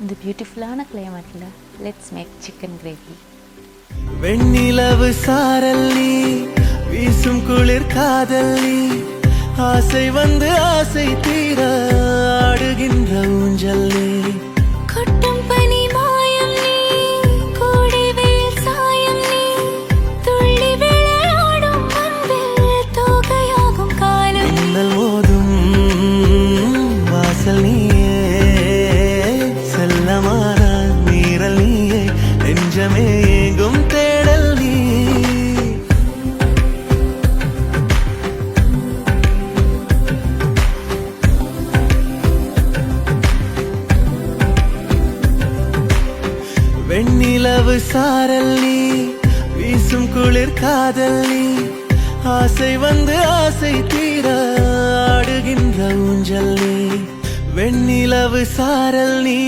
இந்த பியூட்டிஃபுல்லான கிளைமேட்ல let's make chicken gravy. வெண்ணிலவு சாரல் நீ, வீசும் குளிர் காதல் நீ, ஆசை வந்து ஆசை தீர ஆடுகின்ற ஊஞ்சல் நீ. கொட்டும் பனி மாயம் நீ, கோடை வெயில் சாயம் நீ, துள்ளி விளையாடும் அன்பில் தோகையாகும் காலம். மின்னல் மோதும் வாசல் நீயே, செல்லமான நீரல் நீயே, நெஞ்சமே ஏங்கும் தேடல் நீ. வெண்ணிலவு சாரல் நீ, வீசும் குளிர் காதல் நீ, ஆசை வந்து ஆசை தீர ஆடுகின்ற ஊஞ்சல் நீ. வெண்ணிலவு சாரல் நீ.